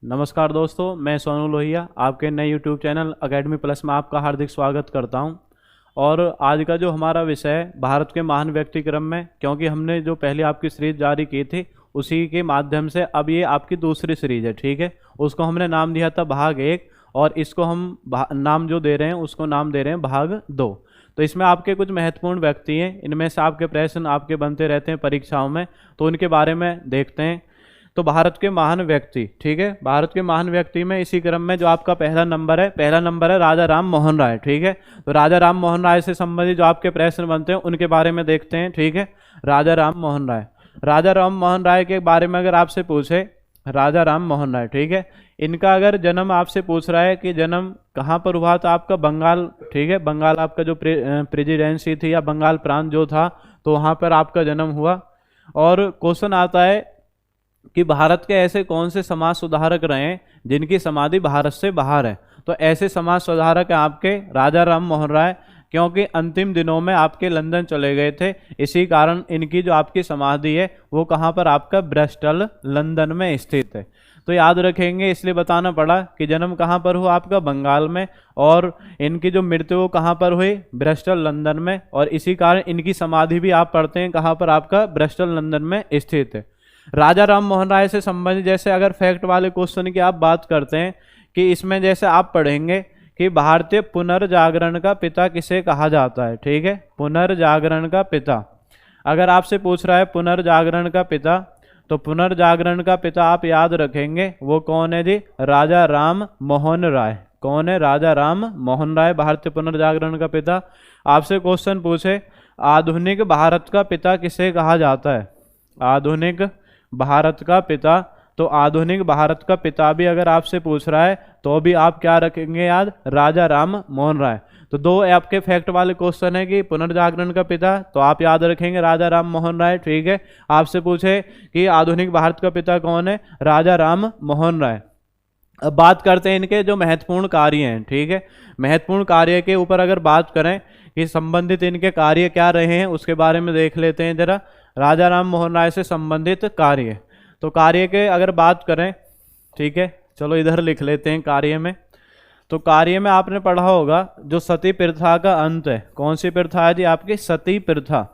नमस्कार दोस्तों, मैं सोनू लोहिया आपके नए यूट्यूब चैनल अकेडमी प्लस में आपका हार्दिक स्वागत करता हूं। और आज का जो हमारा विषय है भारत के महान व्यक्ति क्रम में, क्योंकि हमने जो पहले आपकी सीरीज जारी की थी उसी के माध्यम से अब ये आपकी दूसरी सीरीज है। ठीक है, उसको हमने नाम दिया था भाग 1 और इसको हम नाम जो दे रहे हैं उसको नाम दे रहे हैं भाग 2। तो इसमें आपके कुछ महत्वपूर्ण व्यक्ति हैं, इनमें से आपके प्रश्न आपके बनते रहते हैं परीक्षाओं में, तो उनके बारे में देखते हैं। तो भारत के महान व्यक्ति, ठीक है, भारत के महान व्यक्ति में इसी क्रम में जो आपका पहला नंबर है राजा राम मोहन राय। ठीक है, तो राजा राम मोहन राय से संबंधित जो आपके प्रश्न बनते हैं उनके बारे में देखते हैं। ठीक है, राजा राम मोहन राय, राजा राम मोहन राय के बारे में अगर आपसे पूछे, राजा राम मोहन राय, ठीक है, इनका अगर जन्म आपसे पूछ रहा है कि जन्म कहाँ पर हुआ, तो आपका बंगाल, ठीक है, बंगाल आपका जो प्रेसिडेंसी थी या बंगाल प्रांत जो था, तो वहाँ पर आपका जन्म हुआ। और क्वेश्चन आता है कि भारत के ऐसे कौन से समाज सुधारक रहे हैं जिनकी समाधि भारत से बाहर है। तो ऐसे समाज सुधारक हैं आपके राजा राम मोहन राय, क्योंकि अंतिम दिनों में आपके लंदन चले गए थे, इसी कारण इनकी जो आपकी समाधि है वो कहाँ पर, आपका ब्रिस्टल लंदन में स्थित है। तो याद रखेंगे, इसलिए बताना पड़ा कि जन्म कहाँ पर हुआ, आपका बंगाल में, और इनकी जो मृत्यु कहाँ पर हुई, ब्रिस्टल लंदन में, और इसी कारण इनकी समाधि भी आप पढ़ते हैं कहाँ पर, आपका ब्रिस्टल लंदन में स्थित है। राजा राम मोहन राय से संबंधित जैसे अगर फैक्ट वाले क्वेश्चन की आप बात करते हैं कि इसमें जैसे आप पढ़ेंगे कि भारतीय पुनर्जागरण का पिता किसे कहा जाता है। ठीक है, पुनर्जागरण का पिता अगर आपसे पूछ रहा है पुनर्जागरण का पिता, तो पुनर्जागरण का पिता आप याद रखेंगे वो कौन है जी, राजा राम मोहन राय। कौन है, राजा राम मोहन राय, भारतीय पुनर्जागरण का पिता। आपसे क्वेश्चन पूछे आधुनिक भारत का पिता किसे कहा जाता है, आधुनिक भारत का पिता, तो आधुनिक भारत का पिता भी अगर आपसे पूछ रहा है तो भी आप क्या रखेंगे याद, राजा राम मोहन राय। तो दो आपके फैक्ट वाले क्वेश्चन है कि पुनर्जागरण का पिता, तो आप याद रखेंगे राजा राम मोहन राय। ठीक है, आपसे पूछे कि आधुनिक भारत का पिता कौन है, राजा राम मोहन राय। अब बात करते हैं इनके जो महत्वपूर्ण कार्य हैं। ठीक है, महत्वपूर्ण कार्य के ऊपर अगर बात करें कि संबंधित इनके कार्य क्या रहे हैं उसके बारे में देख लेते हैं जरा। राजा राम मोहन राय से संबंधित कार्य, तो कार्य के अगर बात करें, ठीक है, चलो इधर लिख लेते हैं कार्य में। तो कार्य में आपने पढ़ा होगा जो सती प्रथा का अंत है, कौन सी प्रथा है जी, आपकी सती प्रथा,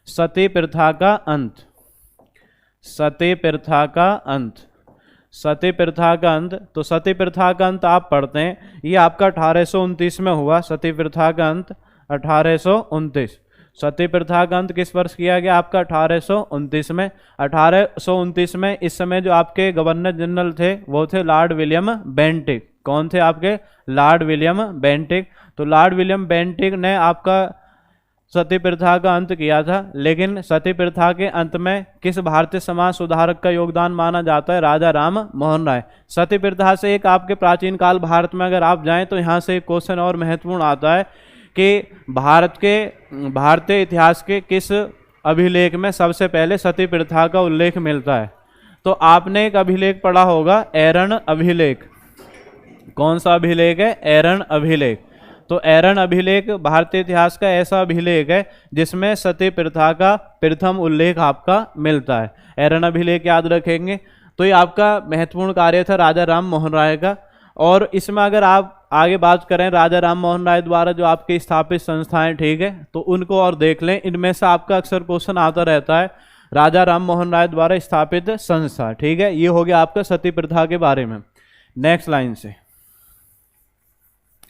सती प्रथा का अंत, सती प्रथा का अंत, सती प्रथा का अंत। तो सती प्रथा का अंत आप पढ़ते हैं, ये आपका 1829 में हुआ, सती प्रथा का अंत 1829। सती प्रथा का अंत किस वर्ष किया गया, आपका 1829 में। 1829 में इस समय जो आपके गवर्नर जनरल थे वो थे लॉर्ड विलियम बेंटिक। कौन थे आपके, लॉर्ड विलियम बेंटिक। तो लॉर्ड विलियम बेंटिक ने आपका सती प्रथा का अंत किया था, लेकिन सती प्रथा के अंत में किस भारतीय समाज सुधारक का योगदान माना जाता है, राजा राम मोहन राय। सती प्रथा से एक आपके प्राचीन काल भारत में अगर आप जाएं तो यहाँ से एक क्वेश्चन और महत्वपूर्ण आता है कि भारतीय इतिहास के किस अभिलेख में सबसे पहले सती प्रथा का उल्लेख मिलता है। तो आपने एक अभिलेख पढ़ा होगा, एरन अभिलेख। कौन सा अभिलेख है, एरन अभिलेख। तो एरन अभिलेख भारतीय इतिहास का ऐसा अभिलेख है जिसमें सती प्रथा का प्रथम उल्लेख आपका मिलता है। एरन अभिलेख याद रखेंगे। तो ये आपका महत्वपूर्ण कार्य था राजा राम मोहन राय का। और इसमें अगर आप आगे बात करें राजा राम मोहन राय द्वारा जो आपकी स्थापित संस्थाएं, ठीक है, तो उनको और देख लें, इनमें से आपका अक्सर क्वेश्चन आता रहता है राजा राम मोहन राय द्वारा स्थापित संस्था। ठीक है, ये हो गया आपका सती प्रथा के बारे में। नेक्स्ट लाइन से,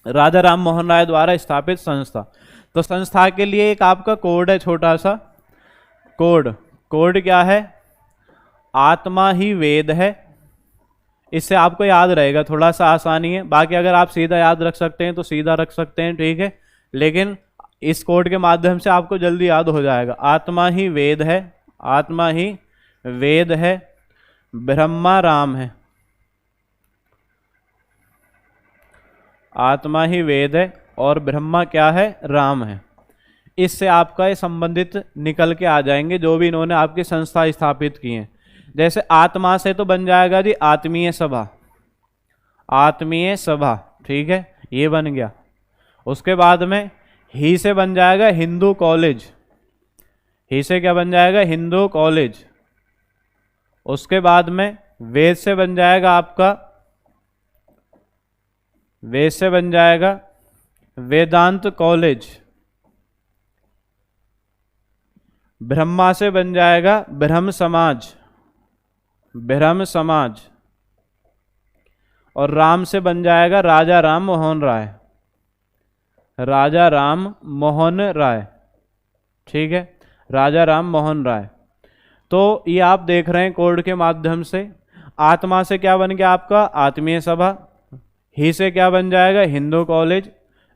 राजा राम मोहन राय द्वारा स्थापित संस्था, तो संस्था के लिए एक आपका कोड है, छोटा सा कोड। कोड क्या है, आत्मा ही वेद है। इससे आपको याद रहेगा, थोड़ा सा आसानी है, बाकी अगर आप सीधा याद रख सकते हैं तो सीधा रख सकते हैं, ठीक है, लेकिन इस कोड के माध्यम से आपको जल्दी याद हो जाएगा। आत्मा ही वेद है, आत्मा ही वेद है, ब्रह्मा राम है, आत्मा ही वेद है और ब्रह्मा क्या है, राम है। इससे आपका ये संबंधित निकल के आ जाएंगे जो भी इन्होंने आपकी संस्था स्थापित की है। जैसे आत्मा से तो बन जाएगा जी आत्मीय सभा, आत्मीय सभा, ठीक है, ये बन गया। उसके बाद में ही से बन जाएगा हिंदू कॉलेज, ही से क्या बन जाएगा, हिंदू कॉलेज। उसके बाद में वेद से बन जाएगा आपका वेद से बन जाएगा वेदांत कॉलेज, ब्रह्मा से बन जाएगा ब्रह्म समाज, ब्रह्म समाज, और राम से बन जाएगा राजा राम मोहन राय, राजा राम मोहन राय। ठीक है, राजा राम मोहन राय। तो ये आप देख रहे हैं कोड के माध्यम से। आत्मा से क्या बन गया आपका आत्मीय सभा, ही से क्या बन जाएगा हिंदू कॉलेज,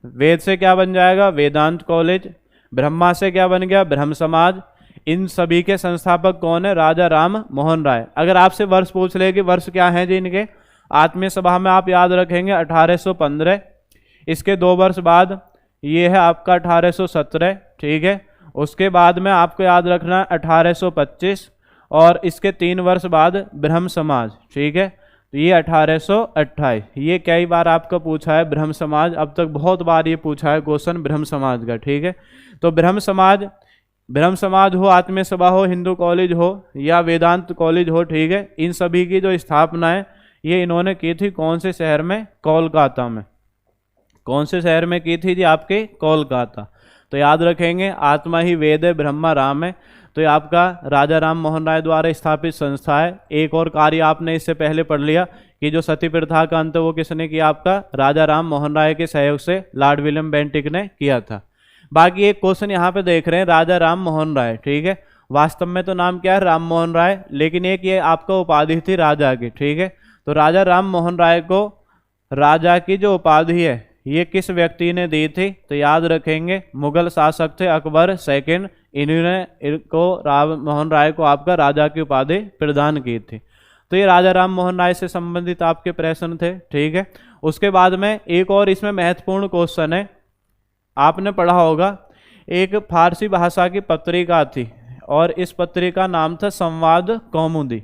वेद से क्या बन जाएगा वेदांत कॉलेज, ब्रह्मा से क्या बन गया ब्रह्म समाज। इन सभी के संस्थापक कौन है राजा राम मोहन राय। अगर आपसे वर्ष पूछ ले कि वर्ष क्या है जी इनके, आत्मीय सभा में आप याद रखेंगे 1815, इसके 2 वर्ष बाद ये है आपका 1817। ठीक है, उसके बाद में आपको याद रखना है 1825, और इसके 3 वर्ष बाद ब्रह्म समाज। ठीक है, तो ये 1828। ये कई बार आपका पूछा है ब्रह्म समाज, अब तक बहुत बार ये पूछा है क्वेश्चन ब्रह्म समाज का। ठीक है, तो ब्रह्म समाज हो, आत्मीय सभा हो, हिंदू कॉलेज हो या वेदांत कॉलेज हो, ठीक है, इन सभी की जो स्थापना है ये इन्होंने की थी कौन से शहर में, कोलकाता में। कौन से शहर में की थी जी आपके कोलकाता। तो याद रखेंगे आत्मा ही वेद है, ब्रह्मा राम है। तो ये आपका राजा राम मोहन राय द्वारा स्थापित संस्था है। एक और कार्य आपने इससे पहले पढ़ लिया कि जो सती प्रथा का अंत वो किसने किया, आपका राजा राम मोहन राय के सहयोग से लॉर्ड विलियम बेंटिक ने किया था। बाकी एक क्वेश्चन यहाँ पे देख रहे हैं राजा राम मोहन राय। ठीक है, वास्तव में तो नाम क्या है राम मोहन राय, लेकिन एक ये आपका उपाधि थी राजा की। ठीक है, तो राजा राम मोहन राय को राजा की जो उपाधि है ये किस व्यक्ति ने दी थी, तो याद रखेंगे मुगल शासक थे अकबर सेकंड, इन्होंने इनको राम मोहन राय को आपका राजा की उपाधि प्रदान की थी। तो ये राजा राम मोहन राय से संबंधित आपके प्रश्न थे। ठीक है, उसके बाद में एक और इसमें महत्वपूर्ण क्वेश्चन है, आपने पढ़ा होगा एक फारसी भाषा की पत्रिका थी और इस पत्रिका नाम था संवाद कौमुदी।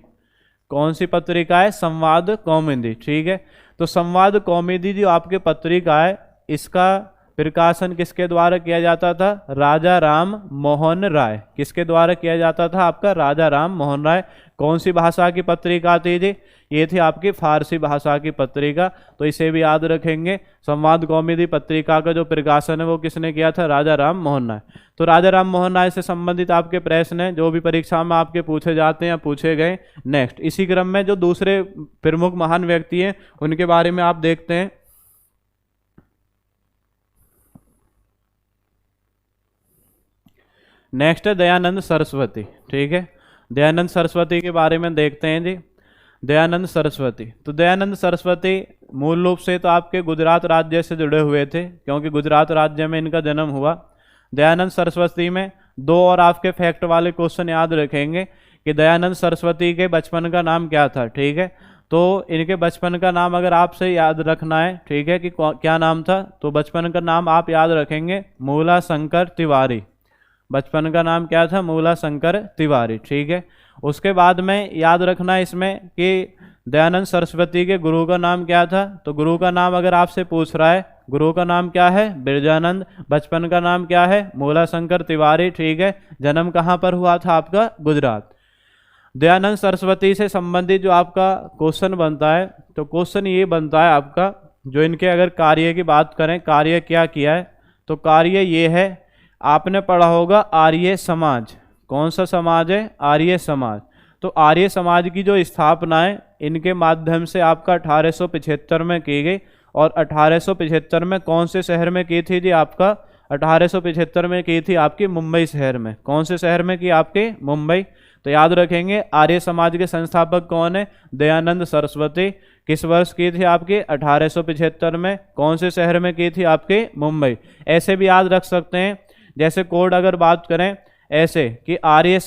कौन सी पत्रिका है, संवाद कौमुदी। ठीक है, तो संवाद कौमुदी जो आपके पत्रिका है इसका प्रकाशन किसके द्वारा किया जाता था, राजा राम मोहन राय। किसके द्वारा किया जाता था, आपका राजा राम मोहन राय। कौन सी भाषा की पत्रिका थी जी, ये थी आपकी फारसी भाषा की पत्रिका। तो इसे भी याद रखेंगे, संवाद कौमुदी पत्रिका का जो प्रकाशन है वो किसने किया था, राजा राम मोहन राय। तो राजा राम मोहन राय से संबंधित आपके प्रश्न हैं जो भी परीक्षा में आपके पूछे जाते हैं या पूछे गए। नेक्स्ट इसी क्रम में जो दूसरे प्रमुख महान व्यक्ति हैं उनके बारे में आप देखते हैं। नेक्स्ट है दयानंद सरस्वती। ठीक है, दयानंद सरस्वती के बारे में देखते हैं जी। दयानंद सरस्वती, तो दयानंद सरस्वती मूल रूप से तो आपके गुजरात राज्य से जुड़े हुए थे क्योंकि गुजरात राज्य में इनका जन्म हुआ। दयानंद सरस्वती में 2 और आपके फैक्ट वाले क्वेश्चन याद रखेंगे कि दयानंद सरस्वती के बचपन का नाम क्या था। ठीक है, तो इनके बचपन का नाम अगर आपसे याद रखना है, ठीक है, कि क्या नाम था, तो बचपन का नाम आप याद रखेंगे मूला शंकर तिवारी। बचपन का नाम क्या था, मूला शंकर तिवारी। ठीक है, उसके बाद में याद रखना इसमें कि दयानंद सरस्वती के गुरु का नाम क्या था, तो गुरु का नाम अगर आपसे पूछ रहा है गुरु का नाम क्या है, बिरजानंद। बचपन का नाम क्या है, मूला शंकर तिवारी। ठीक है, जन्म कहाँ पर हुआ था, आपका गुजरात। दयानंद सरस्वती से संबंधित जो आपका क्वेश्चन बनता है, तो क्वेश्चन ये बनता है आपका, जो इनके अगर कार्य की बात करें, कार्य क्या किया है, तो कार्य ये है, आपने पढ़ा होगा आर्य समाज। कौन सा समाज है, आर्य समाज। तो आर्य समाज की जो स्थापना है इनके माध्यम से आपका 1875 में की गई। और 1875 में कौन से शहर में की थी जी, आपका 1875 में की थी आपकी मुंबई शहर में। कौन से शहर में की, आपके मुंबई। तो याद रखेंगे आर्य समाज के संस्थापक कौन है, दयानंद सरस्वती। किस वर्ष की थी आपकी, 1875 में। कौन से शहर में की थी, आपके मुंबई। ऐसे भी याद रख सकते हैं, जैसे कोड अगर बात करें ऐसे कि आर्य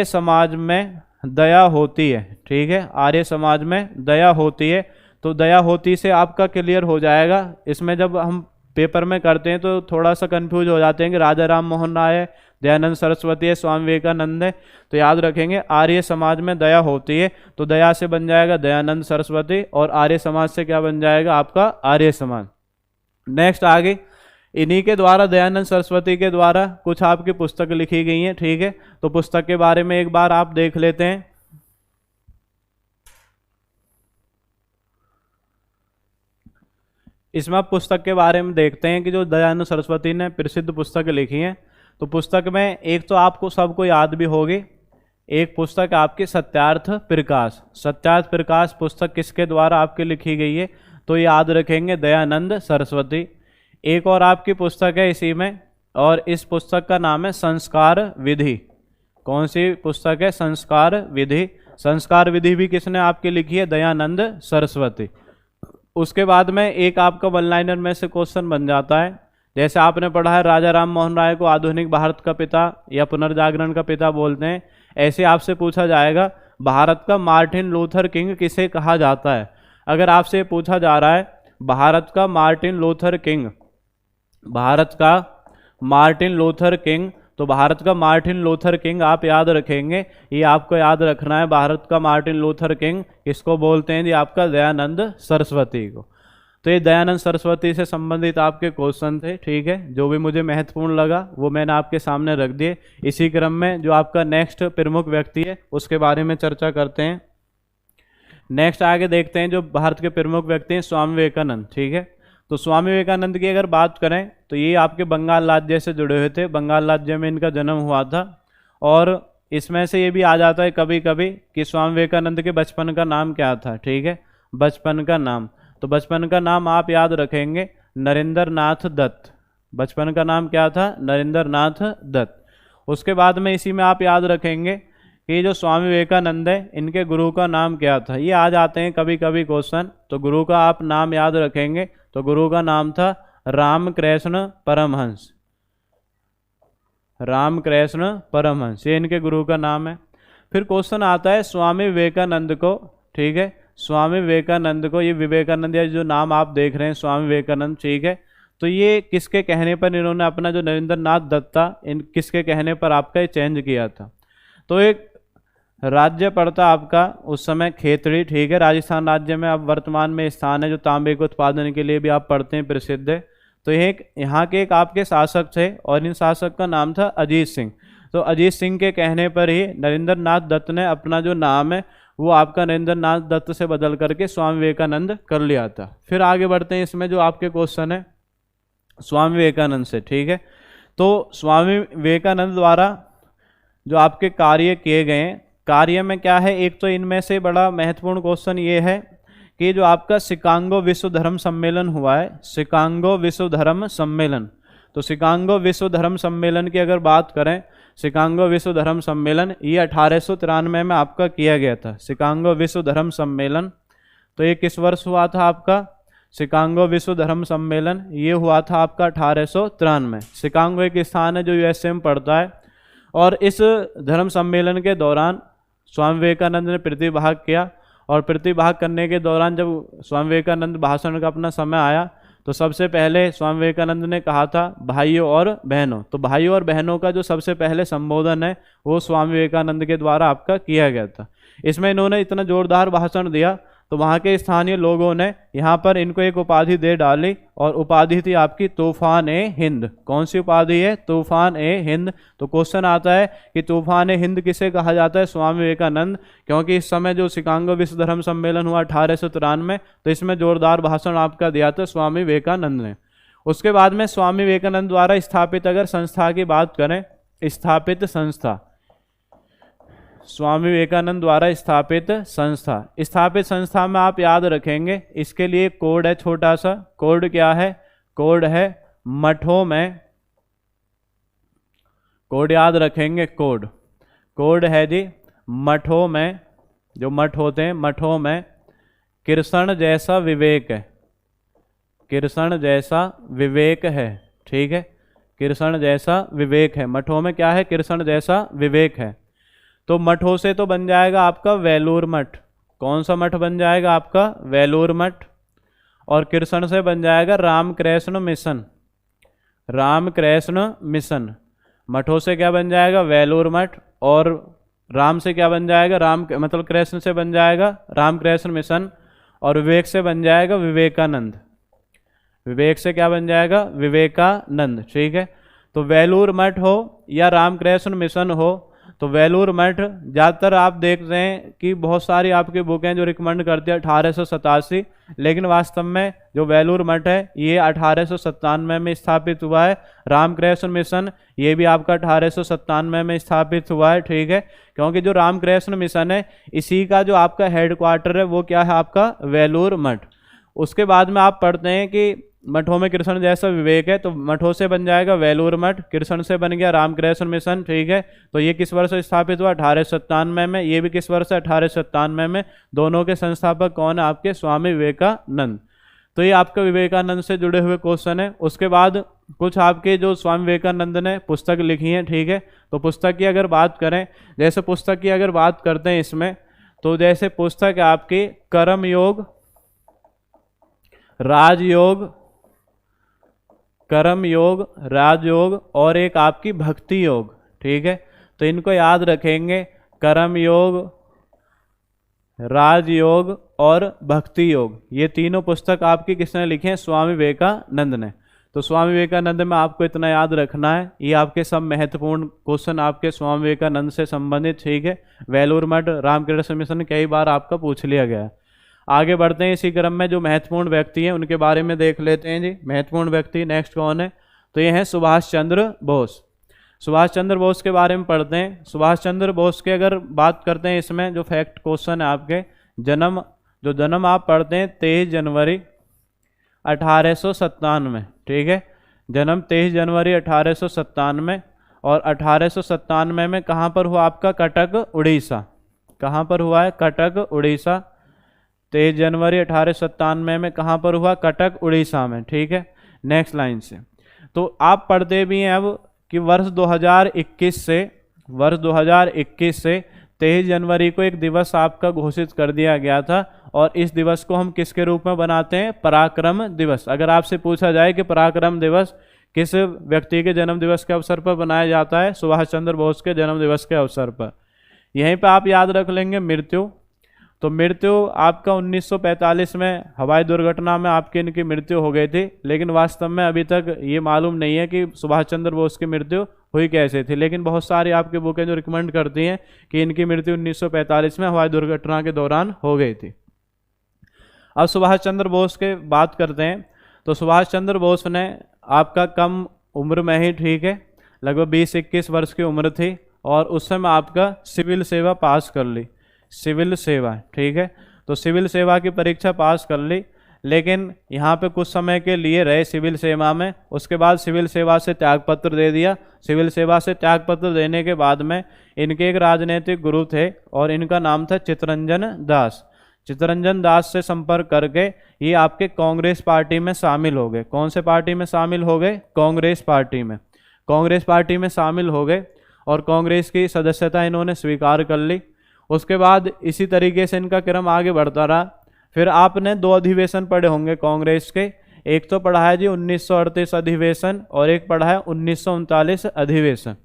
समाज में दया होती है। ठीक है, आर्य समाज में दया होती है। तो दया होती से आपका क्लियर हो जाएगा। इसमें जब हम पेपर में करते हैं तो थोड़ा सा कंफ्यूज हो जाते हैं कि राजा राम मोहन राय है, दयानंद सरस्वती है, स्वामी विवेकानंद है। तो याद रखेंगे आर्य समाज में दया होती है, तो दया से बन जाएगा दयानंद सरस्वती, और आर्य समाज से क्या बन जाएगा, आपका आर्य समाज। नेक्स्ट आगे इन्हीं के द्वारा, दयानंद सरस्वती के द्वारा कुछ आपकी पुस्तक लिखी गई हैं। ठीक है, तो पुस्तक के बारे में एक बार आप देख लेते हैं। इसमें आप पुस्तक के बारे में देखते हैं कि जो दयानंद सरस्वती ने प्रसिद्ध पुस्तक लिखी है, तो पुस्तक में एक तो आपको सबको याद भी होगी, एक पुस्तक आपकी सत्यार्थ प्रकाश। सत्यार्थ प्रकाश पुस्तक किसके द्वारा आपकी लिखी गई है, तो याद रखेंगे दयानंद सरस्वती। एक और आपकी पुस्तक है इसी में, और इस पुस्तक का नाम है संस्कार विधि। कौन सी पुस्तक है? संस्कार विधि। संस्कार विधि भी किसने आपकी लिखी है? दयानंद सरस्वती। उसके बाद में एक आपका वन लाइनर में से क्वेश्चन बन जाता है, जैसे आपने पढ़ा है राजा राम मोहन राय को आधुनिक भारत का पिता या पुनर्जागरण का पिता बोलते हैं, ऐसे आपसे पूछा जाएगा भारत का मार्टिन लूथर किंग किसे कहा जाता है। अगर आपसे पूछा जा रहा है भारत का मार्टिन लूथर किंग, भारत का मार्टिन लूथर किंग, तो भारत का मार्टिन लूथर किंग आप याद रखेंगे, ये आपको याद रखना है। भारत का मार्टिन लूथर किंग किसको बोलते हैं जी? आपका दयानंद सरस्वती को। तो ये दयानंद सरस्वती से संबंधित आपके क्वेश्चन थे, ठीक है, जो भी मुझे महत्वपूर्ण लगा वो मैंने आपके सामने रख दिए। इसी क्रम में जो आपका नेक्स्ट प्रमुख व्यक्ति है उसके बारे में चर्चा करते हैं। नेक्स्ट आगे देखते हैं जो भारत के प्रमुख व्यक्ति हैं स्वामी विवेकानंद, ठीक है। तो स्वामी विवेकानंद की अगर बात करें तो ये आपके बंगाल राज्य से जुड़े हुए थे, बंगाल राज्य में इनका जन्म हुआ था। और इसमें से ये भी आ जाता है कभी कभी कि स्वामी विवेकानंद के बचपन का नाम क्या था, ठीक है, बचपन का नाम। तो बचपन का नाम आप याद रखेंगे नरेंद्र नाथ दत्त। बचपन का नाम क्या था? नरेंद्र नाथ दत्त। उसके बाद में इसी में आप याद रखेंगे कि जो स्वामी विवेकानंद है इनके गुरु का नाम क्या था। ये आ जाते हैं कभी कभी क्वेश्चन, तो गुरु का आप नाम याद रखेंगे, तो गुरु का नाम था रामकृष्ण परमहंस। रामकृष्ण परमहंस ये इनके गुरु का नाम है। फिर क्वेश्चन आता है स्वामी विवेकानंद को, ठीक है, स्वामी विवेकानंद को, ये विवेकानंद या जो नाम आप देख रहे हैं स्वामी विवेकानंद, ठीक है, तो ये किसके कहने पर इन्होंने अपना जो नरेंद्र नाथ दत्त था इन किसके कहने पर आपका ये चेंज किया था? तो एक राज्य पड़ता आपका उस समय खेतड़ी, ठीक है, राजस्थान राज्य में अब वर्तमान में स्थान है जो तांबे के उत्पादन के लिए भी आप पढ़ते हैं, प्रसिद्ध है। तो एक यहाँ के एक आपके शासक थे और इन शासक का नाम था अजीत सिंह। तो अजीत सिंह के कहने पर ही नरेंद्र नाथ दत्त ने अपना जो नाम है वो आपका नरेंद्र नाथ दत्त से बदल करके स्वामी विवेकानंद कर लिया था। फिर आगे बढ़ते हैं, इसमें जो आपके क्वेश्चन है स्वामी विवेकानंद से, ठीक है। तो स्वामी विवेकानंद द्वारा जो आपके कार्य किए गए हैं, कार्य में क्या है, एक तो इनमें से बड़ा महत्वपूर्ण क्वेश्चन ये है कि जो आपका शिकागो विश्व धर्म सम्मेलन हुआ है, शिकागो विश्व धर्म सम्मेलन, तो शिकागो विश्व धर्म सम्मेलन की अगर बात करें, शिकागो विश्व धर्म सम्मेलन ये 1893 में आपका किया गया था। शिकागो विश्व धर्म सम्मेलन, तो ये किस वर्ष हुआ था आपका? शिकागो विश्व धर्म सम्मेलन ये हुआ था आपका 1893। शिकागो एक स्थान है जो यूएसए में पड़ता है। और इस धर्म सम्मेलन के दौरान स्वामी विवेकानंद ने प्रतिभाग किया, और प्रतिभाग करने के दौरान जब स्वामी विवेकानंद भाषण का अपना समय आया तो सबसे पहले स्वामी विवेकानंद ने कहा था भाइयों और बहनों। तो भाइयों और बहनों का जो सबसे पहले संबोधन है वो स्वामी विवेकानंद के द्वारा आपका किया गया था। इसमें इन्होंने इतना जोरदार भाषण दिया तो वहाँ के स्थानीय लोगों ने यहाँ पर इनको एक उपाधि दे डाली, और उपाधि थी आपकी तूफान ए हिंद। कौन सी उपाधि है? तूफान ए हिंद। तो क्वेश्चन आता है कि तूफान ए हिंद किसे कहा जाता है? स्वामी विवेकानंद, क्योंकि इस समय जो शिकागो विश्व धर्म सम्मेलन हुआ 1893, तो इसमें जोरदार भाषण आपका दिया था स्वामी विवेकानंद ने। उसके बाद में स्वामी विवेकानंद द्वारा स्थापित अगर संस्था की बात करें, स्थापित संस्था, स्वामी विवेकानंद द्वारा स्थापित संस्था, स्थापित संस्था में आप याद रखेंगे इसके लिए कोड है छोटा सा। कोड क्या है? कोड है मठों में, कोड याद रखेंगे, कोड है जी मठों में, जो मठ होते हैं मठों में कृष्ण जैसा विवेक है, कृष्ण जैसा विवेक है, ठीक है, कृष्ण जैसा विवेक है। मठों में क्या है? कृष्ण जैसा विवेक है। तो मठों से तो बन जाएगा आपका वेलूर मठ। कौन सा मठ बन जाएगा आपका? वेलूर मठ। और कृष्ण से बन जाएगा रामकृष्ण मिशन, रामकृष्ण मिशन। मठों से क्या बन जाएगा? वेलूर मठ। और राम से क्या बन जाएगा? राम मतलब कृष्ण से बन जाएगा रामकृष्ण मिशन। और विवेक से बन जाएगा विवेकानंद, विवेक से क्या बन जाएगा? विवेकानंद, ठीक है। तो वेलूर मठ हो या रामकृष्ण मिशन हो, तो वेलूर मठ ज़्यादातर आप देख रहे हैं कि बहुत सारी आपकी बुकें जो रिकमेंड करती है 1887, लेकिन वास्तव में जो वेलूर मठ है ये 1897 में स्थापित हुआ है। रामकृष्ण मिशन ये भी आपका 1897 में स्थापित हुआ है, ठीक है, क्योंकि जो रामकृष्ण मिशन है इसी का जो आपका हेडक्वार्टर है वो क्या है, आपका वेलूर मठ। उसके बाद में आप पढ़ते हैं कि मठों में कृष्ण जैसा विवेक है, तो मठों से बन जाएगा वेलूर मठ, कृष्ण से बन गया रामकृष्ण मिशन, ठीक है। तो ये किस वर्ष स्थापित हुआ, 1897 में। ये भी किस वर्ष है, 1897 में। दोनों के संस्थापक कौन है, आपके स्वामी विवेकानंद। तो ये आपका विवेकानंद से जुड़े हुए क्वेश्चन है। उसके बाद कुछ आपके जो स्वामी विवेकानंद ने पुस्तक लिखी है, ठीक है। तो पुस्तक की अगर बात करें, जैसे पुस्तक की अगर बात करते हैं इसमें, तो जैसे पुस्तक है आपकी कर्म योग, राजयोग, कर्म योग, राजयोग और एक आपकी भक्ति योग, ठीक है। तो इनको याद रखेंगे, कर्म योग, राजयोग और भक्ति योग, ये तीनों पुस्तक आपकी किसने लिखे हैं, स्वामी विवेकानंद ने। तो स्वामी विवेकानंद में आपको इतना याद रखना है, ये आपके सब महत्वपूर्ण क्वेश्चन आपके स्वामी विवेकानंद से संबंधित, ठीक है। वेलूर मठ, रामकृष्ण मिशन कई बार आपका पूछ लिया गया है। आगे बढ़ते हैं इसी क्रम में, जो महत्वपूर्ण व्यक्ति हैं उनके बारे में देख लेते हैं जी। महत्वपूर्ण व्यक्ति नेक्स्ट कौन है, तो ये हैं सुभाष चंद्र बोस। सुभाष चंद्र बोस के बारे में पढ़ते हैं। सुभाष चंद्र बोस के अगर बात करते हैं, इसमें जो फैक्ट क्वेश्चन है आपके, जन्म आप पढ़ते हैं 23 जनवरी 1897, ठीक है। जन्म 23 जनवरी 1897 और 1897 में कहाँ पर हुआ, आपका कटक उड़ीसा। कहाँ पर हुआ है, कटक उड़ीसा। 23 जनवरी 1897 में कहाँ पर हुआ, कटक उड़ीसा में, ठीक है। नेक्स्ट लाइन से तो आप पढ़ते भी हैं अब कि वर्ष 2021 से 23 जनवरी को एक दिवस आपका घोषित कर दिया गया था, और इस दिवस को हम किसके रूप में बनाते हैं, पराक्रम दिवस। अगर आपसे पूछा जाए कि पराक्रम दिवस किस व्यक्ति के जन्म दिवस के अवसर पर बनाया जाता है, सुभाष चंद्र बोस के जन्म दिवस के अवसर पर। यहीं पर आप याद रख लेंगे मृत्यु। तो मृत्यु आपका 1945 में हवाई दुर्घटना में आपकी इनकी मृत्यु हो गई थी, लेकिन वास्तव में अभी तक ये मालूम नहीं है कि सुभाष चंद्र बोस की मृत्यु हुई कैसे थी। लेकिन बहुत सारी आपकी बुकें जो रिकमेंड करती हैं कि इनकी मृत्यु 1945 में हवाई दुर्घटना के दौरान हो गई थी। अब सुभाष चंद्र बोस के बात करते हैं। तो सुभाष चंद्र बोस ने आपका कम उम्र में ही, ठीक है, लगभग 20-21 वर्ष की उम्र थी, और उस समय आपका सिविल सेवा पास कर ली। सिविल सेवा, ठीक है। तो सिविल सेवा की परीक्षा पास कर ली, लेकिन यहाँ पे कुछ समय के लिए रहे सिविल सेवा में। उसके बाद सिविल सेवा से त्यागपत्र दे दिया। सिविल सेवा से त्यागपत्र देने के बाद में इनके एक राजनीतिक गुरु थे, और इनका नाम था चित्तरंजन दास। चित्तरंजन दास से संपर्क करके ये आपके कांग्रेस पार्टी में शामिल हो गए। कौन से पार्टी में शामिल हो गए, कांग्रेस पार्टी में। कांग्रेस पार्टी में शामिल हो गए और कांग्रेस की सदस्यता इन्होंने स्वीकार कर ली। उसके बाद इसी तरीके से इनका क्रम आगे बढ़ता रहा। फिर आपने 2 अधिवेशन पढ़े होंगे कांग्रेस के, एक तो पढ़ा है जी 1938 अधिवेशन और एक पढ़ा है 1939 अधिवेशन।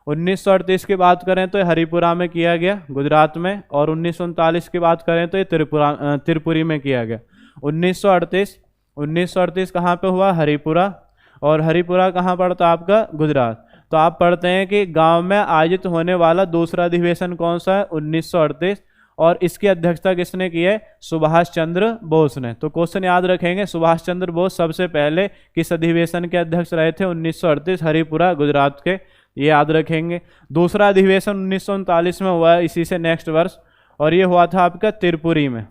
1938 की बात करें तो हरिपुरा में किया गया गुजरात में, और 1939 की बात करें तो ये त्रिपुरी में किया गया। 1938 कहाँ पे हुआ, हरिपुरा, और हरिपुरा कहाँ पड़ता आपका, गुजरात। तो आप पढ़ते हैं कि गांव में आयोजित होने वाला दूसरा अधिवेशन कौन सा है, 1938, और इसकी अध्यक्षता किसने की है, सुभाष चंद्र बोस ने। तो क्वेश्चन याद रखेंगे, सुभाष चंद्र बोस सबसे पहले किस अधिवेशन के अध्यक्ष रहे थे, 1938, हरिपुरा गुजरात के, ये याद रखेंगे। दूसरा अधिवेशन 1939 में हुआ है, इसी से नेक्स्ट वर्ष, और ये हुआ था आपका त्रिपुरी में।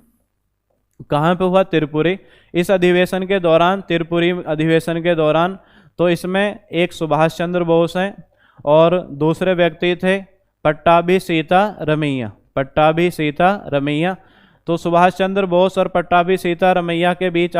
कहाँ पे हुआ, त्रिपुरी। इस अधिवेशन के दौरान, त्रिपुरी अधिवेशन के दौरान, तो इसमें एक सुभाष चंद्र बोस हैं और दूसरे व्यक्ति थे पट्टाभी सीतारमैया। पट्टाभी सीतारमैया। तो सुभाष चंद्र बोस और पट्टाभी सीतारमैया के बीच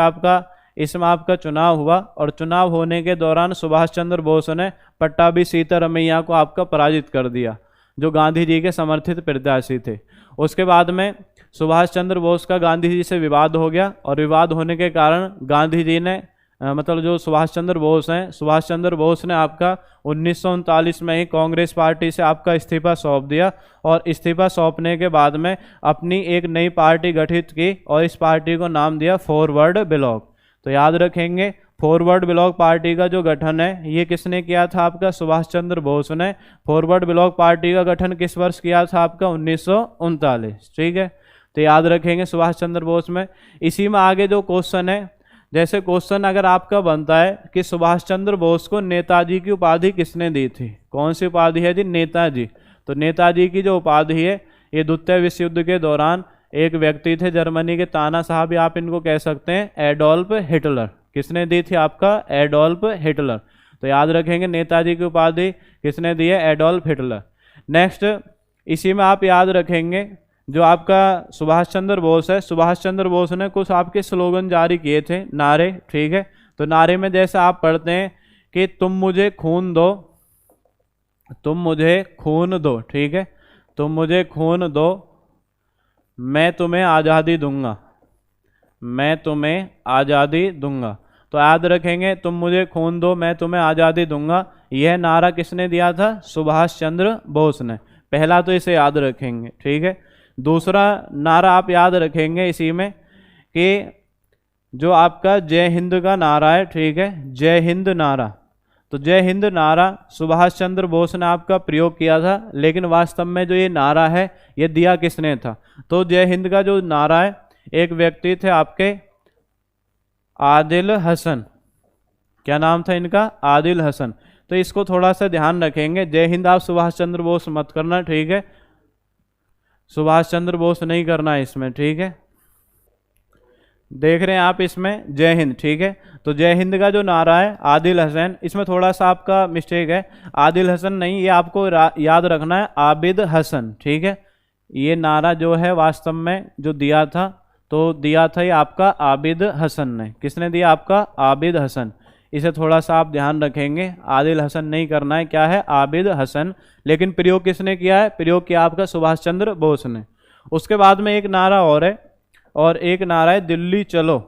इसमें आपका चुनाव हुआ, और चुनाव होने के दौरान सुभाष चंद्र बोस ने पट्टाभी सीतारमैया को आपका पराजित कर दिया, जो गांधी जी के समर्थित प्रत्याशी थे। उसके बाद में सुभाष चंद्र बोस का गांधी जी से विवाद हो गया, और विवाद होने के कारण गांधी जी ने मतलब जो सुभाष चंद्र बोस हैं, सुभाष चंद्र बोस ने आपका 1939 में ही कांग्रेस पार्टी से आपका इस्तीफा सौंप दिया, और इस्तीफा सौंपने के बाद में अपनी एक नई पार्टी गठित की, और इस पार्टी को नाम दिया फॉरवर्ड ब्लॉक। तो याद रखेंगे, फॉरवर्ड ब्लॉक पार्टी का जो गठन है ये किसने किया था आपका? सुभाष चंद्र बोस ने। फॉरवर्ड ब्लॉक पार्टी का गठन किस वर्ष किया था आपका? 1939। ठीक है, तो याद रखेंगे सुभाष चंद्र बोस में। इसी में आगे जो क्वेश्चन है, जैसे क्वेश्चन अगर आपका बनता है कि सुभाष चंद्र बोस को नेताजी की उपाधि किसने दी थी? कौन सी उपाधि है जी? नेताजी। तो नेताजी की जो उपाधि है ये द्वितीय विश्व युद्ध के दौरान एक व्यक्ति थे जर्मनी के, तानाशाह भी आप इनको कह सकते हैं, एडोल्फ हिटलर। किसने दी थी आपका? Adolf Hitler. तो याद रखेंगे नेताजी की उपाधि किसने दी है? Adolf Hitler. नेक्स्ट, इसी में आप याद रखेंगे जो आपका सुभाष चंद्र बोस है, सुभाष चंद्र बोस ने कुछ आपके स्लोगन जारी किए थे, नारे। ठीक है, तो नारे में जैसे आप पढ़ते हैं कि तुम मुझे खून दो, तुम मुझे खून दो। ठीक है, तुम मुझे खून दो, मैं तुम्हें आज़ादी दूंगा, मैं तुम्हें आज़ादी दूंगा। तो याद रखेंगे तुम मुझे खून दो, मैं तुम्हें आज़ादी दूंगा, यह नारा किसने दिया था? सुभाष चंद्र बोस ने। पहला तो इसे याद रखेंगे। ठीक है, दूसरा नारा आप याद रखेंगे इसी में कि जो आपका जय हिंद का नारा है, ठीक है, जय हिंद नारा। तो जय हिंद नारा सुभाष चंद्र बोस ने आपका प्रयोग किया था, लेकिन वास्तव में जो ये नारा है ये दिया किसने था? तो जय हिंद का जो नारा है एक व्यक्ति थे आपके आदिल हसन। क्या नाम था इनका? आदिल हसन। तो इसको थोड़ा सा ध्यान रखेंगे, जय हिंद आप सुभाष चंद्र बोस मत करना। ठीक है, सुभाष चंद्र बोस नहीं करना इसमें। ठीक है, देख रहे हैं आप इसमें जय हिंद। ठीक है, तो जय हिंद का जो नारा है आदिल हसन, इसमें थोड़ा सा आपका मिस्टेक है, आदिल हसन नहीं, ये आपको याद रखना है आबिद हसन। ठीक है, ये नारा जो है वास्तव में जो दिया था, तो दिया था ये आपका आबिद हसन ने। किसने दिया? आपका आबिद हसन। इसे थोड़ा सा आप ध्यान रखेंगे, आदिल हसन नहीं करना है, क्या है? आबिद हसन। लेकिन प्रयोग किसने किया है? प्रयोग किया आपका सुभाष चंद्र बोस ने। उसके बाद में एक नारा और है, और एक नारा है दिल्ली चलो।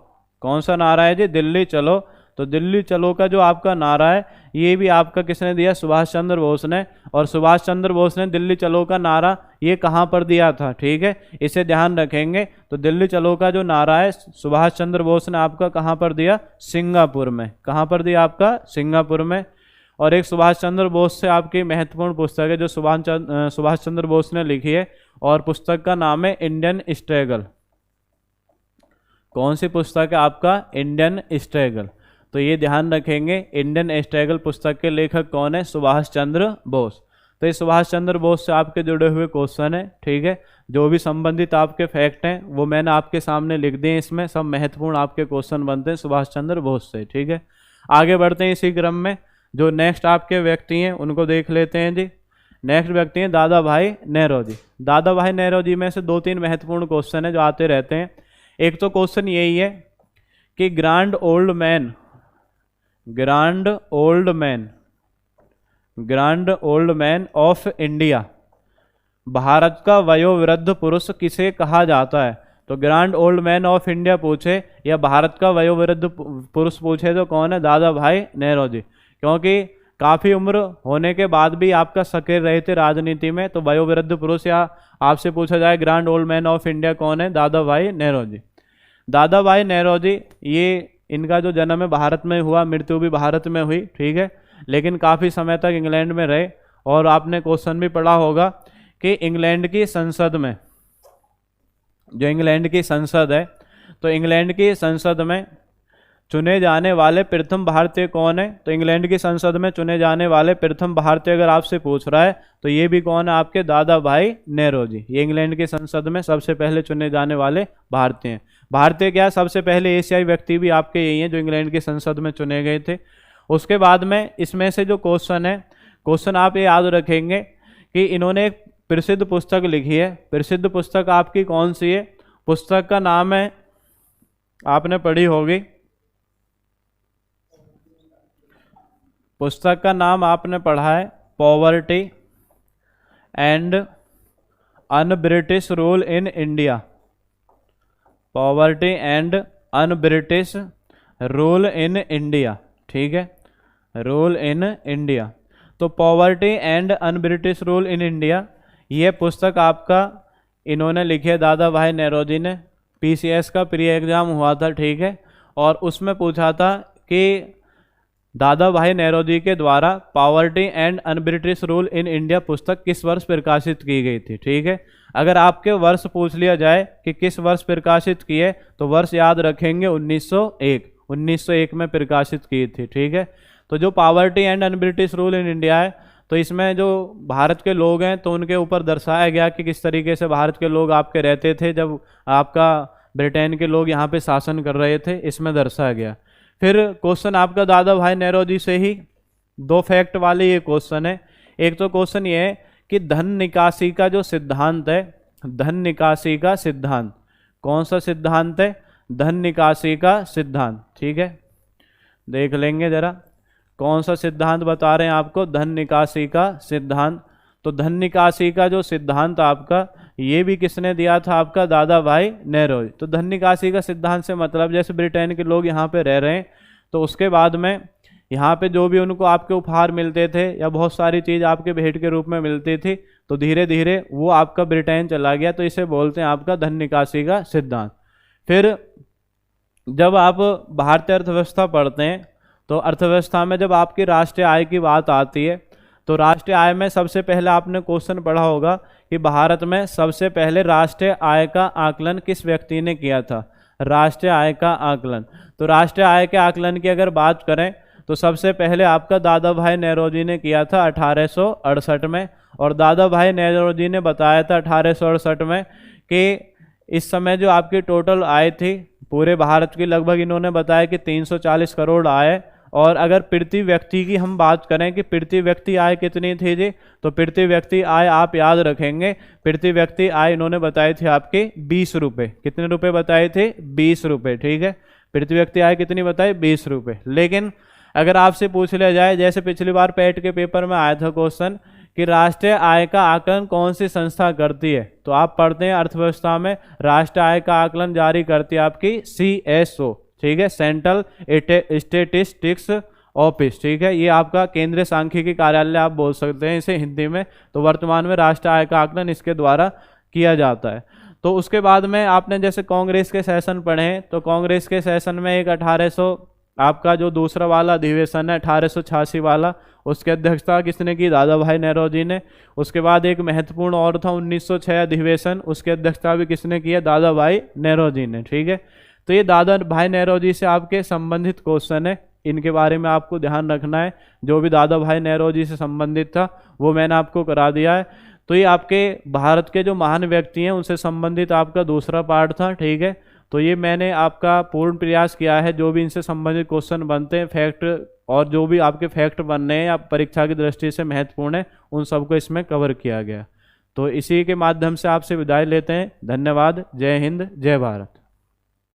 कौन सा नारा है जी? दिल्ली चलो। तो दिल्ली चलो का जो आपका नारा है ये भी आपका किसने दिया? सुभाष चंद्र बोस ने। और सुभाष चंद्र बोस ने दिल्ली चलो का नारा ये कहाँ पर दिया था? ठीक है, इसे ध्यान रखेंगे। तो दिल्ली चलो का जो नारा है सुभाष चंद्र बोस ने आपका कहाँ पर दिया? सिंगापुर में। कहाँ पर दिया? आपका सिंगापुर में। और एक सुभाष चंद्र बोस से आपकी महत्वपूर्ण पुस्तक है जो सुभाष चंद्र बोस ने लिखी है, और पुस्तक का नाम है इंडियन स्ट्रगल। कौन सी पुस्तक है आपका? Indian struggle. तो ये ध्यान रखेंगे, इंडियन स्ट्रगल पुस्तक के लेखक कौन है? सुभाष चंद्र बोस। तो ये सुभाष चंद्र बोस से आपके जुड़े हुए क्वेश्चन है। ठीक है, जो भी संबंधित आपके फैक्ट हैं वो मैंने आपके सामने लिख दिए, इसमें सब महत्वपूर्ण आपके क्वेश्चन बनते हैं सुभाष चंद्र बोस से। ठीक है, आगे बढ़ते हैं इसी क्रम में। जो नेक्स्ट आपके व्यक्ति हैं उनको देख लेते हैं जी। नेक्स्ट व्यक्ति हैं दादा भाई नौरोजी। दादा भाई नौरोजी में से 2-3 महत्वपूर्ण क्वेश्चन है जो आते रहते हैं। एक तो क्वेश्चन यही है कि grand old man of India, Bharat का वयोवृद्ध पुरुष किसे कहा जाता है? तो grand old man of India पूछे या भारत का वयोवृद्ध पुरुष पूछे तो कौन है? दादा भाई नौरोजी। क्योंकि काफ़ी उम्र होने के बाद भी आपका सक्रिय रहे थे राजनीति में, तो वयोवृद्ध पुरुष या आपसे पूछा जाए grand old man of India कौन है? दादा भाई नौरोजी। दादा भाई नौरोजी ये इनका जो जन्म है भारत में हुआ, मृत्यु भी भारत में हुई। ठीक है, लेकिन काफ़ी समय तक इंग्लैंड में रहे। और आपने क्वेश्चन भी पढ़ा होगा कि इंग्लैंड की संसद में, जो इंग्लैंड की संसद है, तो इंग्लैंड की संसद में चुने जाने वाले प्रथम भारतीय कौन है? तो इंग्लैंड की संसद में चुने जाने वाले प्रथम भारतीय अगर आपसे पूछ रहा है तो ये भी कौन है? आपके दादा भाई नौरोजी। ये इंग्लैंड की संसद में सबसे पहले चुने जाने वाले भारतीय हैं। भारतीय क्या, सबसे पहले एशियाई व्यक्ति भी आपके यही हैं जो इंग्लैंड की संसद में चुने गए थे। उसके बाद में इसमें से जो क्वेश्चन है, क्वेश्चन आप ये याद रखेंगे कि इन्होंने एक प्रसिद्ध पुस्तक लिखी है। प्रसिद्ध पुस्तक आपकी कौन सी है? पुस्तक का नाम है, आपने पढ़ी होगी, पुस्तक का नाम आपने पढ़ा है poverty and un British rule in India. Poverty and un British rule in India. ठीक है, रूल इन इंडिया। तो poverty and un British rule in India, ये पुस्तक आपका इन्होंने लिखी है दादा भाई नौरोजी ने। पीसीएस का प्री एग्जाम हुआ था। ठीक है, और उसमें पूछा था कि दादा भाई नौरोजी के द्वारा poverty and un-British rule in India पुस्तक किस वर्ष प्रकाशित की गई थी। ठीक है, अगर आपके वर्ष पूछ लिया जाए कि किस वर्ष प्रकाशित की है तो वर्ष याद रखेंगे 1901 में प्रकाशित की थी। ठीक है, तो जो poverty and un-British rule in India है, तो इसमें जो भारत के लोग हैं तो उनके ऊपर दर्शाया गया कि किस तरीके से भारत के लोग आपके रहते थे जब आपका ब्रिटेन के लोग यहाँ पे शासन कर रहे थे, इसमें दर्शाया गया। फिर क्वेश्चन आपका दादा भाई नौरोजी से ही 2 फैक्ट वाले ये क्वेश्चन है। एक तो क्वेश्चन ये है कि धन निकासी का जो सिद्धांत है, धन निकासी का सिद्धांत कौन सा सिद्धांत है? धन निकासी का सिद्धांत। ठीक है, देख लेंगे जरा कौन सा सिद्धांत बता रहे हैं आपको, धन निकासी का सिद्धांत। तो धन निकासी का जो सिद्धांत आपका, ये भी किसने दिया था? आपका दादा भाई नौरोजी। तो धन निकासी का सिद्धांत से मतलब जैसे ब्रिटेन के लोग यहाँ पे रह रहे हैं तो उसके बाद में यहाँ पे जो भी उनको आपके उपहार मिलते थे या बहुत सारी चीज़ आपके भेंट के रूप में मिलती थी, तो धीरे धीरे वो आपका ब्रिटेन चला गया, तो इसे बोलते हैं आपका धन निकासी का सिद्धांत। फिर जब आप भारतीय अर्थव्यवस्था पढ़ते हैं तो अर्थव्यवस्था में जब आपकी राष्ट्रीय आय की बात आती है तो राष्ट्रीय आय में सबसे पहले आपने क्वेश्चन पढ़ा होगा कि भारत में सबसे पहले राष्ट्रीय आय का आकलन किस व्यक्ति ने किया था? राष्ट्रीय आय का आकलन। तो राष्ट्रीय आय के आकलन की अगर बात करें तो सबसे पहले आपका दादा भाई नौरोजी ने किया था 1868 में, और दादा भाई नौरोजी ने बताया था 1868 में कि इस समय जो आपकी टोटल आय थी पूरे भारत की, लगभग इन्होंने बताया कि 340 करोड़ आय। और अगर प्रति व्यक्ति की हम बात करें कि प्रति व्यक्ति आय कितनी थी जी, तो प्रति व्यक्ति आय आप याद रखेंगे, प्रति व्यक्ति आय इन्होंने बताई थी आपके 20 रुपये। कितने रुपए बताए थे? 20 रुपये। ठीक है, प्रति व्यक्ति आय कितनी बताई? 20 रुपये। लेकिन अगर आपसे पूछ लिया जाए, जैसे पिछली बार पेट के पेपर में आया था क्वेश्चन कि राष्ट्रीय आय का आकलन कौन सी संस्था करती है, तो आप पढ़ते हैं अर्थव्यवस्था में राष्ट्रीय आय का आकलन जारी करती है आपकी CSO। ठीक है, सेंट्रल स्टेटिस्टिक्स ऑफिस। ठीक है, ये आपका केंद्रीय सांख्यिकी कार्यालय आप बोल सकते हैं इसे हिंदी में। तो वर्तमान में राष्ट्रीय आय का आकलन इसके द्वारा किया जाता है। तो उसके बाद में आपने जैसे कांग्रेस के सेशन पढ़े हैं, तो कांग्रेस के सेशन में एक 1800 आपका जो दूसरा वाला अधिवेशन है 1886 वाला, उसकी अध्यक्षता किसने की? दादा भाई नौरोजी ने। उसके बाद एक महत्वपूर्ण और था 1906 अधिवेशन, उसकी अध्यक्षता भी किसने की है? दादा भाई नौरोजी ने। ठीक है, तो ये दादा भाई नौरोजी से आपके संबंधित क्वेश्चन है, इनके बारे में आपको ध्यान रखना है। जो भी दादा भाई नौरोजी से संबंधित था वो मैंने आपको करा दिया है। तो ये आपके भारत के जो महान व्यक्ति हैं उनसे संबंधित आपका दूसरा पार्ट था। ठीक है, तो ये मैंने आपका पूर्ण प्रयास किया है, जो भी इनसे संबंधित क्वेश्चन बनते हैं फैक्ट और जो भी आपके फैक्ट बनने हैं या परीक्षा की दृष्टि से महत्वपूर्ण है, उन सबको इसमें कवर किया गया। तो इसी के माध्यम से आपसे विदाई लेते हैं। धन्यवाद। जय हिंद, जय भारत।